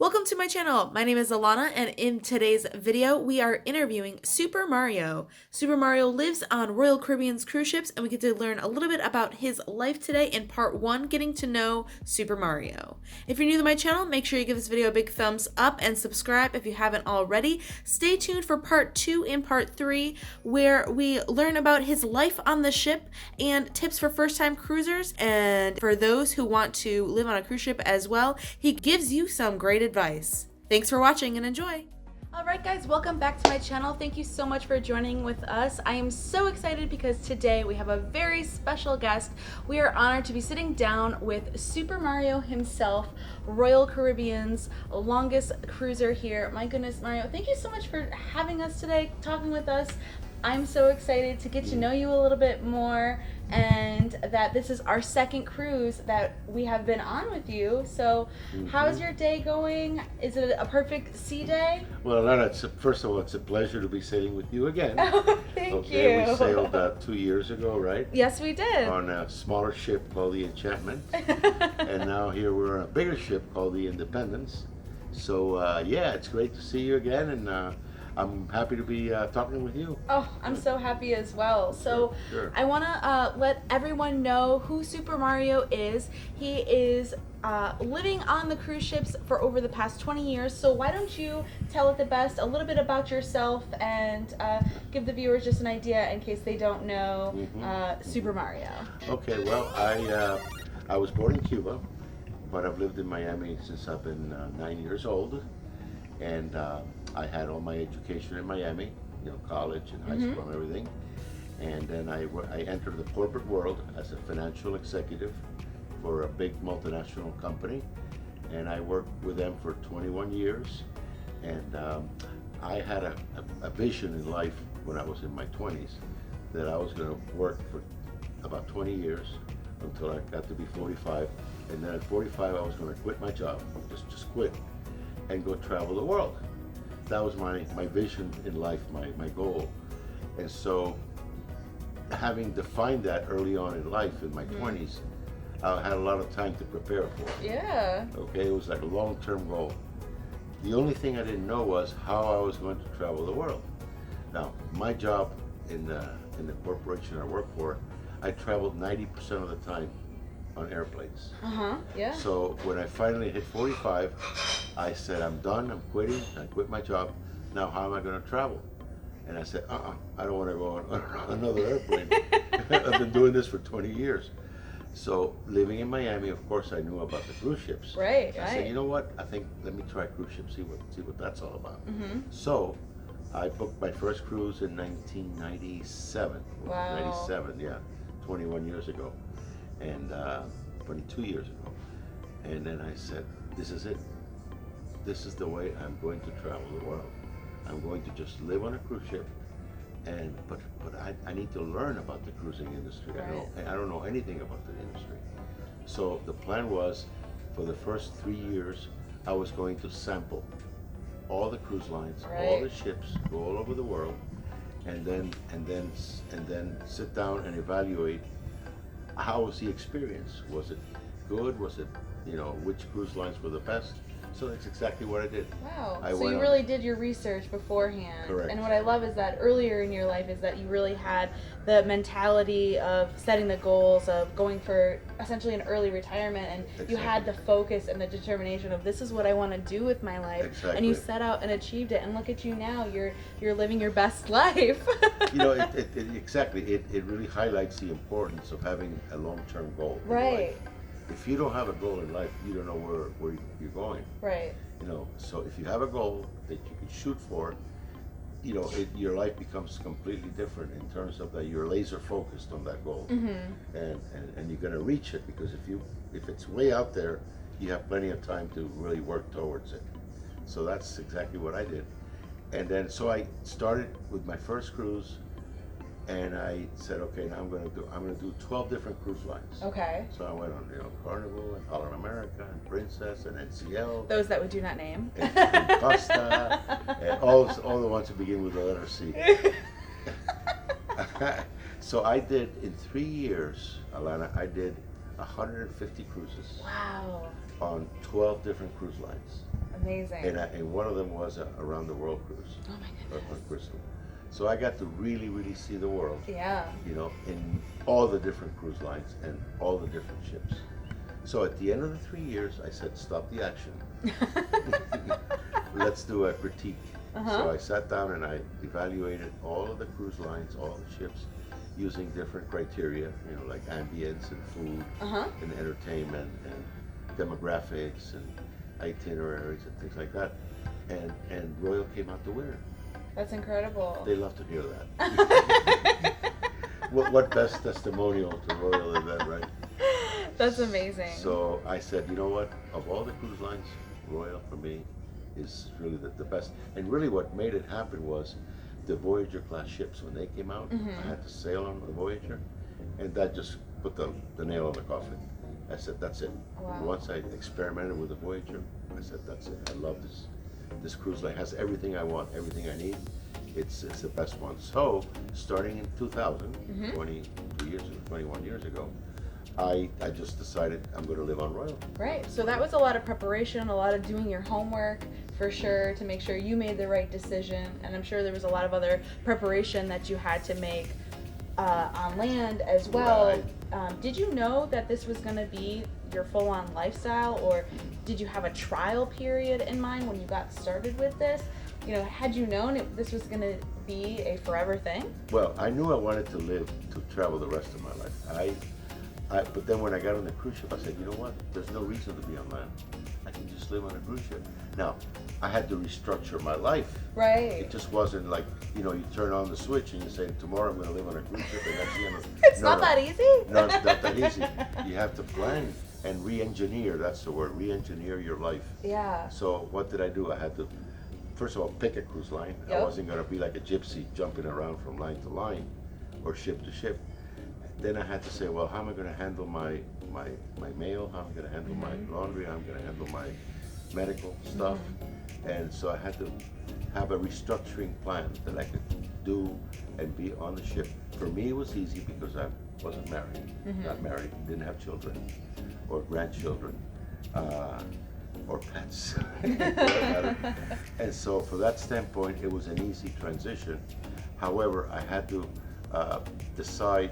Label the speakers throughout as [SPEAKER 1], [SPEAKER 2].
[SPEAKER 1] Welcome to my channel. My name is Alanna, and in today's video, we are interviewing Super Mario. Super Mario lives on Royal Caribbean's cruise ships, and we get to learn a little bit about his life today in part 1, getting to know Super Mario. If you're new to my channel, make sure you give this video a big thumbs up and subscribe if you haven't already. Stay tuned for part 2 and part 3, where we learn about his life on the ship and tips for first-time cruisers. And for those who want to live on a cruise ship as well, he gives you some great advice. Thanks for watching and enjoy. Alright guys, welcome back to my channel. Thank you so much for joining with us. I am so excited because today we have a very special guest. We are honored to be sitting down with Super Mario himself, Royal Caribbean's longest cruiser here. My goodness, Mario, thank you so much for having us today, talking with us. I'm so excited to get to know you a little bit more, and that this is our second cruise that we have been on with you. So how's your day going? Is it a perfect sea day?
[SPEAKER 2] Well, Alanna, first of all, it's a pleasure to be sailing with you again.
[SPEAKER 1] Oh, thank you.
[SPEAKER 2] We sailed 2 years ago, right?
[SPEAKER 1] Yes, we did.
[SPEAKER 2] On a smaller ship called the Enchantment. And now here we're on a bigger ship called the Independence. So yeah, it's great to see you again, and I'm happy to be talking with you.
[SPEAKER 1] Oh, I'm so happy as well. So
[SPEAKER 2] Sure.
[SPEAKER 1] I want to let everyone know who Super Mario is. He is living on the cruise ships for over the past 20 years. So why don't you tell it the best, a little bit about yourself, and give the viewers just an idea in case they don't know Super Mario.
[SPEAKER 2] Okay, well, I was born in Cuba, but I've lived in Miami since I've been 9 years old. And I had all my education in Miami, you know, college and high school and everything. And then I entered the corporate world as a financial executive for a big multinational company. And I worked with them for 21 years. And I had a vision in life when I was in my 20s that I was going to work for about 20 years until I got to be 45. And then at 45, I was going to quit my job, just quit, and go travel the world. That was my vision in life, my goal. And so, having defined that early on in life, in my 20s, I had a lot of time to prepare for it.
[SPEAKER 1] Yeah.
[SPEAKER 2] Okay, it was like a long-term goal. The only thing I didn't know was how I was going to travel the world. Now, my job in the corporation I work for, I traveled 90% of the time on airplanes.
[SPEAKER 1] Yeah.
[SPEAKER 2] So when I finally hit 45, I said, I'm done, I'm quitting, I quit my job. Now how am I going to travel? And I said, I don't want to go on another airplane. I've been doing this for 20 years. So living in Miami, of course, I knew about the cruise ships.
[SPEAKER 1] Right,
[SPEAKER 2] I said, you know what? I think, let me try cruise ships, see what that's all about. So I booked my first cruise in 1997.
[SPEAKER 1] Wow.
[SPEAKER 2] 97, yeah, 21 years ago. And 22 years ago. And then I said, this is it. This is the way I'm going to travel the world. I'm going to just live on a cruise ship, but I need to learn about the cruising industry.
[SPEAKER 1] Right.
[SPEAKER 2] I don't know anything about the industry. So the plan was, for the first 3 years, I was going to sample all the cruise lines, all the ships, go all over the world, and then sit down and evaluate how was the experience. Was it good? Was it, you know, which cruise lines were the best? So that's exactly what I did.
[SPEAKER 1] Wow. So you really did your research beforehand.
[SPEAKER 2] Correct.
[SPEAKER 1] And what I love is that earlier in your life is that you really had the mentality of setting the goals, of going for essentially an early retirement, and you had the focus and the determination of, this is what I want to do with my life.
[SPEAKER 2] Exactly.
[SPEAKER 1] And you set out and achieved it, and look at you now, you're living your best life.
[SPEAKER 2] You know, it really highlights the importance of having a long-term goal.
[SPEAKER 1] Right.
[SPEAKER 2] If you don't have a goal in life, you don't know where you're going.
[SPEAKER 1] Right.
[SPEAKER 2] You know, so if you have a goal that you can shoot for, you know, your life becomes completely different in terms of that you're laser focused on that goal, and you're going to reach it, because if it's way out there, you have plenty of time to really work towards it. So that's exactly what I did. And then so I started with my first cruise. And I said, okay, now I'm gonna do 12 different cruise lines.
[SPEAKER 1] Okay.
[SPEAKER 2] So I went on, you know, Carnival and Holland America and Princess and NCL.
[SPEAKER 1] Those that we do not name.
[SPEAKER 2] And Costa and all the ones that begin with the letter C. So I did, in 3 years, Alanna, I did 150 cruises.
[SPEAKER 1] Wow.
[SPEAKER 2] On 12 different cruise lines.
[SPEAKER 1] Amazing.
[SPEAKER 2] And one of them was a around the world cruise.
[SPEAKER 1] Oh my
[SPEAKER 2] On
[SPEAKER 1] goodness.
[SPEAKER 2] Crystal. So I got to really, really see the world,
[SPEAKER 1] Yeah.
[SPEAKER 2] in all the different cruise lines and all the different ships. So at the end of the 3 years, I said, stop the action. Let's do a critique. So I sat down and I evaluated all of the cruise lines, all the ships, using different criteria, like ambience and food and entertainment and demographics and itineraries and things like that. And Royal came out the winner.
[SPEAKER 1] That's incredible.
[SPEAKER 2] They love to hear that. What best testimonial to Royal than that, right?
[SPEAKER 1] That's amazing.
[SPEAKER 2] So I said, you know what? Of all the cruise lines, Royal for me is really the best. And really what made it happen was the Voyager class ships, when they came out, I had to sail on the Voyager, and that just put the nail on the coffin. I said, that's it.
[SPEAKER 1] Wow.
[SPEAKER 2] Once I experimented with the Voyager, I said, that's it. I love this. This cruise line has everything I want, everything I need. It's the best one. So starting in 2000, 22 years, 21 years ago, I just decided I'm going to live on Royal.
[SPEAKER 1] Right. So that was a lot of preparation, a lot of doing your homework for sure to make sure you made the right decision. And I'm sure there was a lot of other preparation that you had to make on land as well.
[SPEAKER 2] Right.
[SPEAKER 1] Did you know that this was going to be your full-on lifestyle, or did you have a trial period in mind when you got started with this? Had you known this was going to be a forever thing?
[SPEAKER 2] Well, I knew I wanted to travel the rest of my life. But then when I got on the cruise ship, I said, you know what? There's no reason to be on land. I can just live on a cruise ship. Now, I had to restructure my life.
[SPEAKER 1] Right.
[SPEAKER 2] It just wasn't like, you turn on the switch and you say, tomorrow I'm going to live on a cruise ship, and that's the end of it.
[SPEAKER 1] It's not that easy.
[SPEAKER 2] No, it's not that easy. You have to plan and re-engineer, that's the word, re-engineer your life.
[SPEAKER 1] Yeah.
[SPEAKER 2] So what did I do? I had to, first of all, pick a cruise line.
[SPEAKER 1] Yep.
[SPEAKER 2] I wasn't going to be like a gypsy jumping around from line to line or ship to ship. Then I had to say, well, how am I going to handle my mail? How am I going to handle my laundry? How am I going to handle my medical stuff? And so I had to have a restructuring plan that I could do and be on the ship. For me, it was easy because I wasn't married, not married, didn't have children or grandchildren or pets. And so for that standpoint, it was an easy transition. However, I had to decide,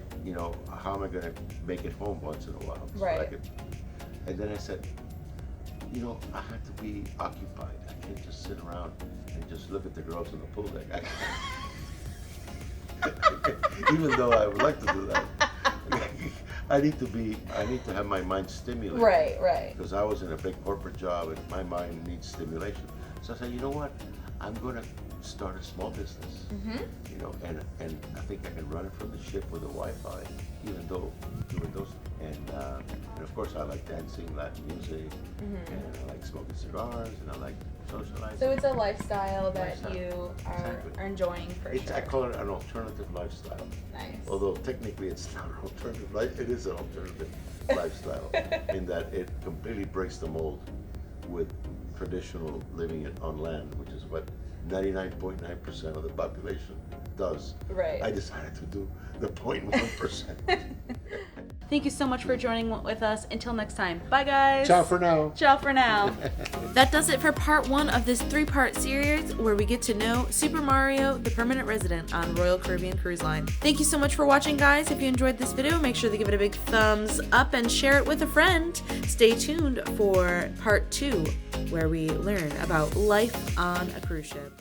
[SPEAKER 2] how am I going to make it home once in a while?
[SPEAKER 1] Right.
[SPEAKER 2] And then I said, I have to be occupied. I can't just sit around and just look at the girls on the pool deck. Even though I would like to do that. I need to have my mind stimulated.
[SPEAKER 1] Right.
[SPEAKER 2] Because I was in a big corporate job and my mind needs stimulation. So I said, you know what? I'm going to start a small business. And I think I can run it from the ship with a Wi-Fi, even though doing those. And of course, I like dancing, Latin music, and I like smoking cigars, and I like socializing.
[SPEAKER 1] So it's a lifestyle that
[SPEAKER 2] Lifestyle.
[SPEAKER 1] you
[SPEAKER 2] Exactly.
[SPEAKER 1] are enjoying for sure.
[SPEAKER 2] I call it an alternative lifestyle.
[SPEAKER 1] Nice.
[SPEAKER 2] Although technically it's not an alternative life, it is an alternative lifestyle in that it completely breaks the mold with traditional living on land, which is what 99.9% of the population does.
[SPEAKER 1] Right.
[SPEAKER 2] I decided to do the 0.1%.
[SPEAKER 1] Thank you so much for joining with us. Until next time. Bye, guys.
[SPEAKER 2] Ciao for now.
[SPEAKER 1] Ciao for now. That does it for part 1 of this 3-part series where we get to know Super Mario, the permanent resident on Royal Caribbean Cruise Line. Thank you so much for watching, guys. If you enjoyed this video, make sure to give it a big thumbs up and share it with a friend. Stay tuned for part 2 where we learn about life on a cruise ship.